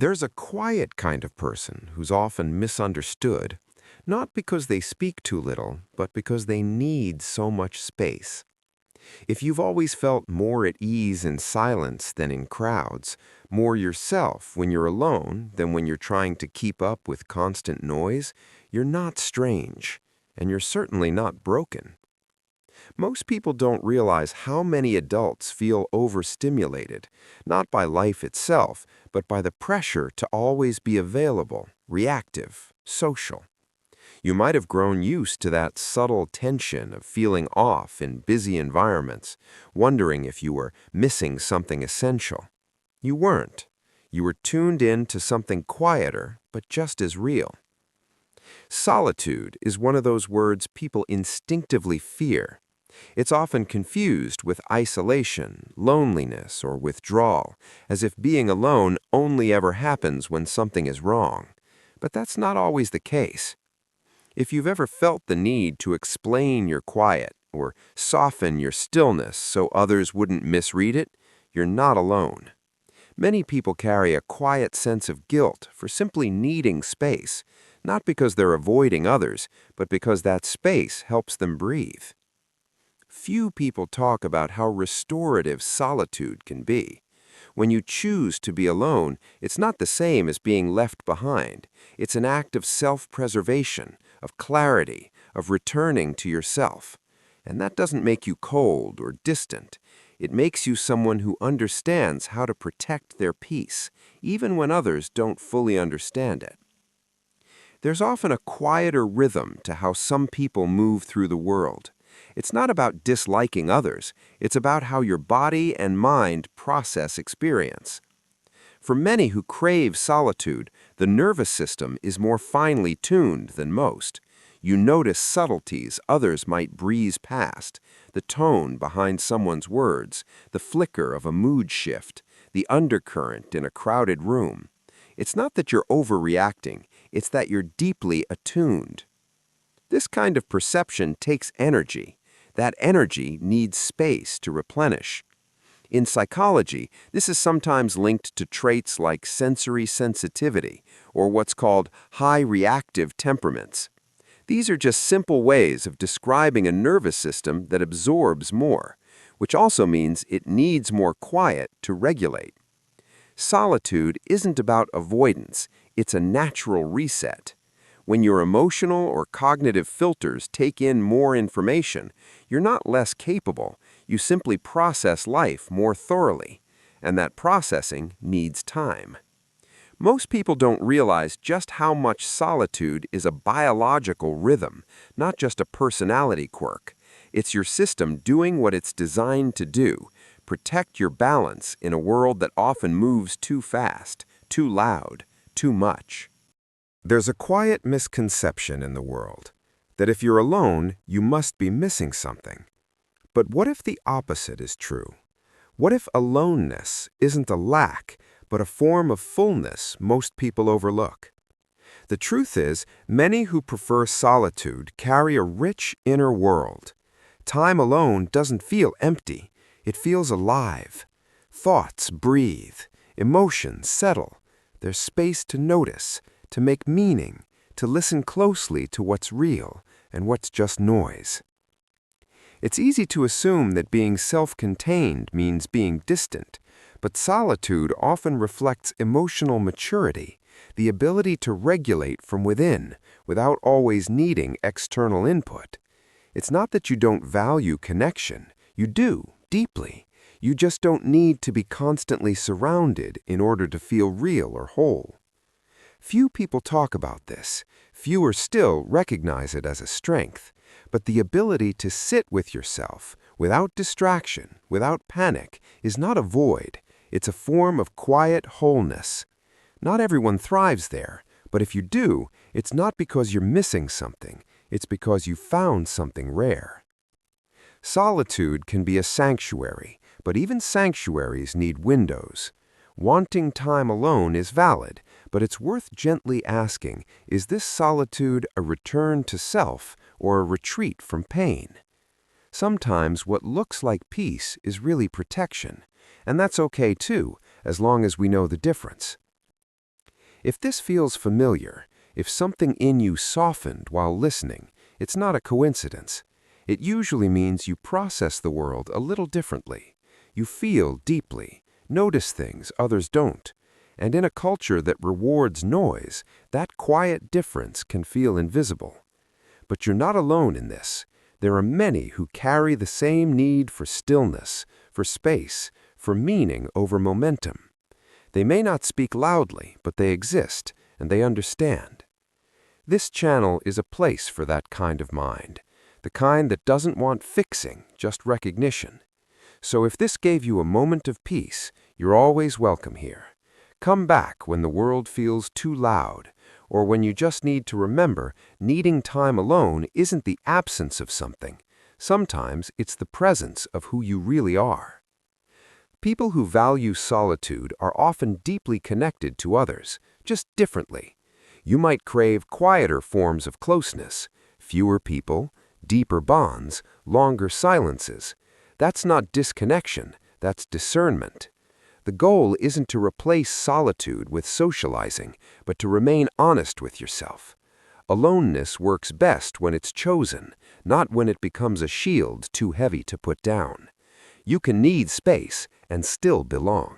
There's a quiet kind of person who's often misunderstood, not because they speak too little, but because they need so much space. If you've always felt more at ease in silence than in crowds, more yourself when you're alone than when you're trying to keep up with constant noise, you're not strange, and you're certainly not broken. Most people don't realize how many adults feel overstimulated, not by life itself, but by the pressure to always be available, reactive, social. You might have grown used to that subtle tension of feeling off in busy environments, wondering if you were missing something essential. You weren't. You were tuned in to something quieter, but just as real. Solitude is one of those words people instinctively fear. It's often confused with isolation, loneliness, or withdrawal, as if being alone only ever happens when something is wrong. But that's not always the case. If you've ever felt the need to explain your quiet or soften your stillness so others wouldn't misread it, you're not alone. Many people carry a quiet sense of guilt for simply needing space, not because they're avoiding others, but because that space helps them breathe. Few people talk about how restorative solitude can be. When you choose to be alone, it's not the same as being left behind. It's an act of self-preservation, of clarity, of returning to yourself. And that doesn't make you cold or distant. It makes you someone who understands how to protect their peace, even when others don't fully understand it. There's often a quieter rhythm to how some people move through the world. It's not about disliking others, it's about how your body and mind process experience. For many who crave solitude, the nervous system is more finely tuned than most. You notice subtleties others might breeze past, the tone behind someone's words, the flicker of a mood shift, the undercurrent in a crowded room. It's not that you're overreacting, it's that you're deeply attuned. This kind of perception takes energy. That energy needs space to replenish. In psychology, this is sometimes linked to traits like sensory sensitivity or what's called high reactive temperaments. These are just simple ways of describing a nervous system that absorbs more, which also means it needs more quiet to regulate. Solitude isn't about avoidance, it's a natural reset. When your emotional or cognitive filters take in more information, you're not less capable, you simply process life more thoroughly, and that processing needs time. Most people don't realize just how much solitude is a biological rhythm, not just a personality quirk. It's your system doing what it's designed to do, protect your balance in a world that often moves too fast, too loud, too much. There's a quiet misconception in the world that if you're alone, you must be missing something. But what if the opposite is true? What if aloneness isn't a lack, but a form of fullness most people overlook? The truth is, many who prefer solitude carry a rich inner world. Time alone doesn't feel empty, it feels alive. Thoughts breathe, emotions settle, there's space to notice, to make meaning, to listen closely to what's real and what's just noise. It's easy to assume that being self-contained means being distant, but solitude often reflects emotional maturity, the ability to regulate from within without always needing external input. It's not that you don't value connection, you do, deeply. You just don't need to be constantly surrounded in order to feel real or whole. Few people talk about this, fewer still recognize it as a strength, but the ability to sit with yourself, without distraction, without panic, is not a void, it's a form of quiet wholeness. Not everyone thrives there, but if you do, it's not because you're missing something, it's because you found something rare. Solitude can be a sanctuary, but even sanctuaries need windows. Wanting time alone is valid, but it's worth gently asking, is this solitude a return to self or a retreat from pain? Sometimes what looks like peace is really protection, and that's okay too, as long as we know the difference. If this feels familiar, if something in you softened while listening, it's not a coincidence. It usually means you process the world a little differently. You feel deeply, notice things others don't. And in a culture that rewards noise, that quiet difference can feel invisible. But you're not alone in this. There are many who carry the same need for stillness, for space, for meaning over momentum. They may not speak loudly, but they exist, and they understand. This channel is a place for that kind of mind, the kind that doesn't want fixing, just recognition. So if this gave you a moment of peace, you're always welcome here. Come back when the world feels too loud, or when you just need to remember needing time alone isn't the absence of something. Sometimes it's the presence of who you really are. People who value solitude are often deeply connected to others, just differently. You might crave quieter forms of closeness, fewer people, deeper bonds, longer silences. That's not disconnection, that's discernment. The goal isn't to replace solitude with socializing, but to remain honest with yourself. Aloneness works best when it's chosen, not when it becomes a shield too heavy to put down. You can need space and still belong.